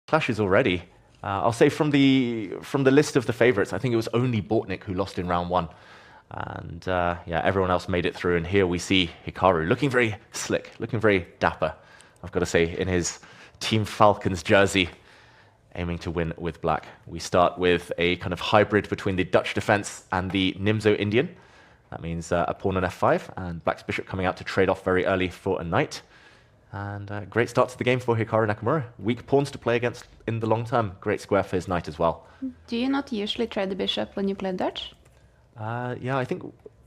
clashes already. I'll say from the list of the favorites, I think it was only Bortnik who lost in round 1. And yeah, everyone else made it through. And here we see Hikaru looking very slick, looking very dapper, I've got to say, in his Team Falcons jersey, aiming to win with black. We start with a kind of hybrid between the Dutch defense and the Nimzo-Indian. That means a pawn on f5, and black's bishop coming out to trade off very early for a knight. And great start to the game for Hikaru Nakamura. Weak pawns to play against in the long term. Great square for his knight as well. Do you not usually trade the bishop when you play Dutch? Yeah, I think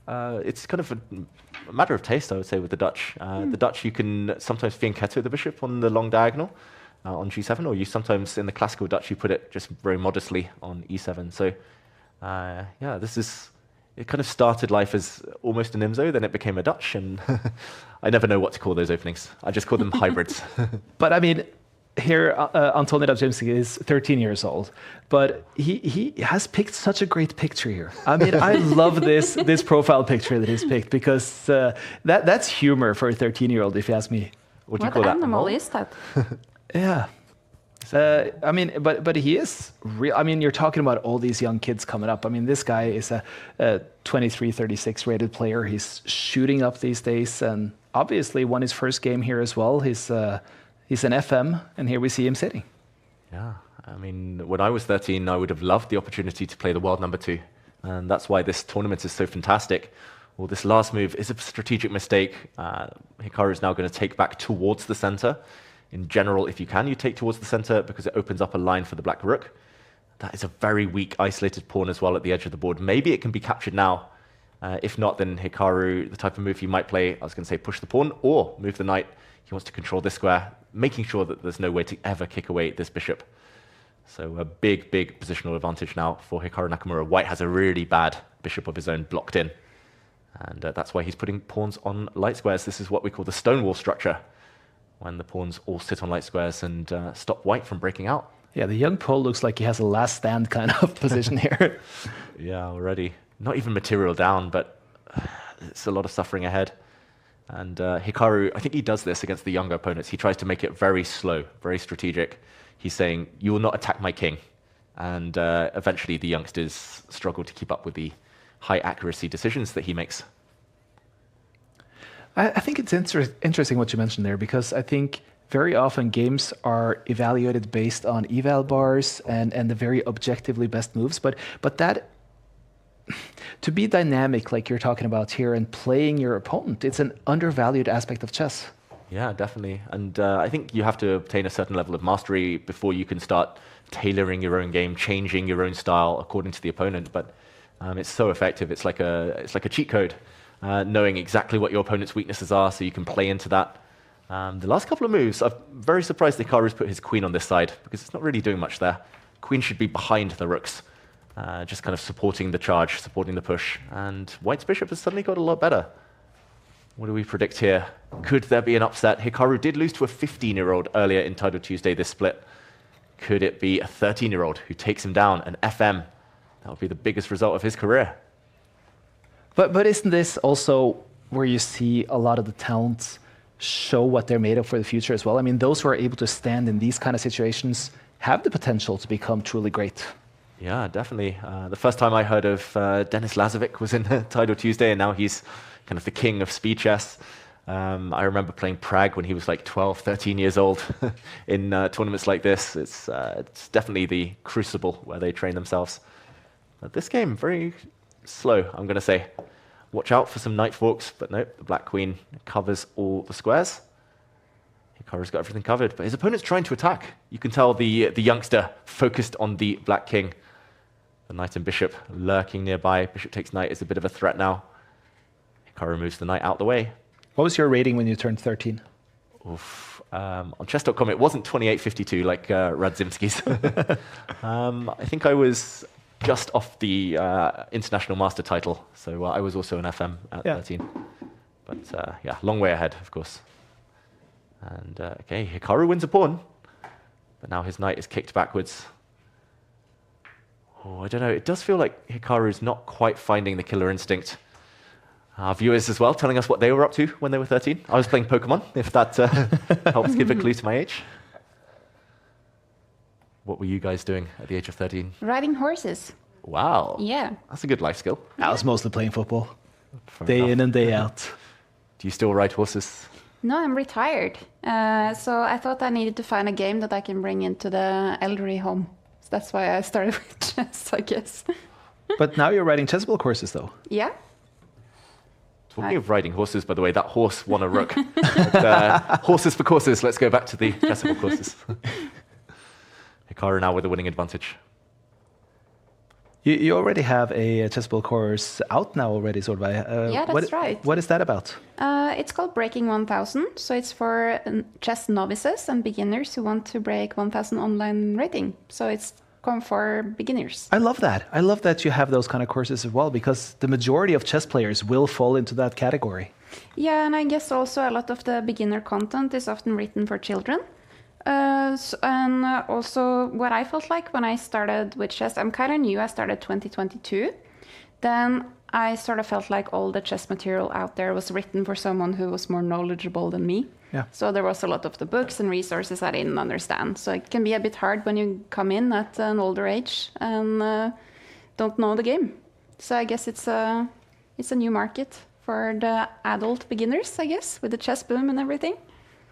it's kind of a matter of taste, I would say, with the Dutch. The Dutch, you can sometimes fianchetto the bishop on the long diagonal on g7, or you sometimes, in the classical Dutch, you put it just very modestly on e7. So yeah, it kind of started life as almost a Nimzo, then it became a Dutch, and I never know what to call those openings. I just call them hybrids. But I mean, here Antoni Radzimski is 13 years old, but he has picked such a great picture here. I mean, I love this profile picture that he's picked, because that's humor for a 13-year-old, if you ask me. What do you call that? What animal is that? Yeah. I mean, but he is real. I mean, you're talking about all these young kids coming up. I mean, this guy is a 23, 36 rated player. He's shooting up these days, and obviously won his first game here as well. He's an FM, and here we see him sitting. Yeah, I mean, when I was 13, I would have loved the opportunity to play the world number 2, and that's why this tournament is so fantastic. Well, this last move is a strategic mistake. Hikaru is now going to take back towards the center. In general, if you can, you take towards the center because it opens up a line for the black rook. That is a very weak, isolated pawn as well at the edge of the board. Maybe it can be captured now. If not, then Hikaru, the type of move he might play, I was going to say push the pawn or move the knight. He wants to control this square, making sure that there's no way to ever kick away this bishop. So a big, big positional advantage now for Hikaru Nakamura. White has a really bad bishop of his own blocked in. And that's why he's putting pawns on light squares. This is what we call the stonewall structure, when the pawns all sit on light squares and stop white from breaking out. Yeah, the young Pole looks like he has a last stand kind of position here. Yeah, already. Not even material down, but it's a lot of suffering ahead. And Hikaru, I think he does this against the younger opponents. He tries to make it very slow, very strategic. He's saying, you will not attack my king. And eventually the youngsters struggle to keep up with the high accuracy decisions that he makes. I think it's interesting what you mentioned there, because I think very often games are evaluated based on eval bars and the very objectively best moves. But that, to be dynamic like you're talking about here and playing your opponent, it's an undervalued aspect of chess. Yeah, definitely. And I think you have to obtain a certain level of mastery before you can start tailoring your own game, changing your own style according to the opponent. But it's so effective. It's like a cheat code. Knowing exactly what your opponent's weaknesses are so you can play into that. The last couple of moves, I'm very surprised Hikaru's put his queen on this side, because it's not really doing much there. Queen should be behind the rooks, just kind of supporting the charge, supporting the push. And White's bishop has suddenly got a lot better. What do we predict here? Could there be an upset? Hikaru did lose to a 15-year-old earlier in Title Tuesday this split. Could it be a 13-year-old who takes him down, an FM? That would be the biggest result of his career. But isn't this also where you see a lot of the talents show what they're made of for the future as well? I mean, those who are able to stand in these kind of situations have the potential to become truly great. Yeah, definitely. The first time I heard of Denis Lazovic was in Tidal Tuesday, and now he's kind of the king of speed chess. I remember playing Prague when he was like 12, 13 years old in tournaments like this. It's definitely the crucible where they train themselves. But this game, very slow, I'm going to say. Watch out for some knight forks, but nope, the black queen covers all the squares. Hikaru's got everything covered, but his opponent's trying to attack. You can tell the youngster focused on the black king. The knight and bishop lurking nearby. Bishop takes knight is a bit of a threat now. Hikaru moves the knight out the way. What was your rating when you turned 13? Oof. On chess.com, it wasn't 2852 like Radzimski's. I think I was just off the international master title, so I was also an FM at 13. But yeah, long way ahead, of course. And okay, Hikaru wins a pawn, but now his knight is kicked backwards. Oh, I don't know. It does feel like Hikaru's not quite finding the killer instinct. Our viewers as well telling us what they were up to when they were 13. I was playing Pokemon, if that helps give a clue to my age. What were you guys doing at the age of 13? Riding horses. Wow. Yeah. That's a good life skill. I was mostly playing football, Fair day enough. in and day out. Do you still ride horses? No, I'm retired. So I thought I needed to find a game that I can bring into the elderly home. So that's why I started with chess, I guess. But now you're riding chessable courses, though. Yeah. Talking of riding horses, by the way, that horse won a rook. Horses for courses. Let's go back to the chessable courses. Hikaru now with a winning advantage. You already have a chessable course out now already, sort of. Yeah, that's right. What is that about? It's called Breaking 1000. So it's for chess novices and beginners who want to break 1000 online rating. So it's come for beginners. I love that. I love that you have those kind of courses as well, because the majority of chess players will fall into that category. Yeah, and I guess also a lot of the beginner content is often written for children. And also what I felt like when I started with chess, I'm kind of new, I started 2022. Then I sort of felt like all the chess material out there was written for someone who was more knowledgeable than me. Yeah. So there was a lot of the books and resources I didn't understand. So it can be a bit hard when you come in at an older age and don't know the game. So I guess it's a new market for the adult beginners, I guess, with the chess boom and everything.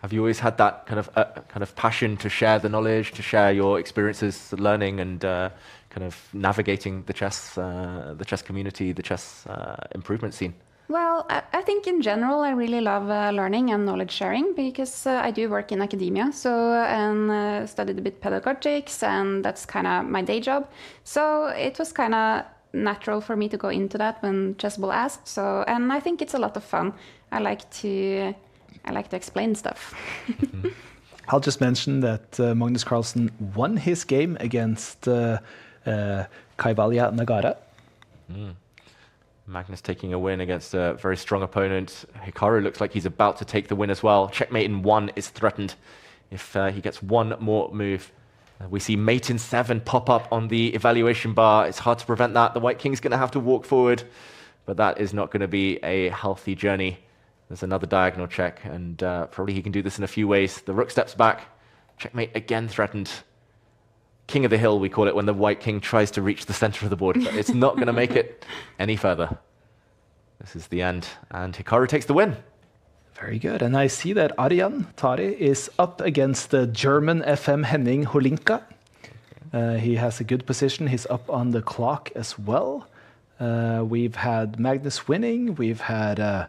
Have you always had that kind of passion to share the knowledge, to share your experiences learning and kind of navigating the chess community, the chess improvement scene? Well, I think in general I really love learning and knowledge sharing because I do work in academia, and studied a bit pedagogics, and that's kind of my day job. So it was kind of natural for me to go into that when Chessable asked. So, and I think it's a lot of fun. I like to explain stuff. I'll just mention that Magnus Carlson won his game against Kaivalya Nagara. Magnus taking a win against a very strong opponent. Hikaru looks like he's about to take the win as well. Checkmate in 1 is threatened if he gets one more move. We see mate in 7 pop up on the evaluation bar. It's hard to prevent that. The white king's going to have to walk forward, but that is not going to be a healthy journey. There's another diagonal check, and probably he can do this in a few ways. The rook steps back. Checkmate again threatened. King of the hill, we call it, when the white king tries to reach the center of the board, but it's not going to make it any further. This is the end, and Hikaru takes the win. Very good. And I see that Arjan Tari is up against the German FM Henning Holinka. He has a good position. He's up on the clock as well. We've had Magnus winning. We've had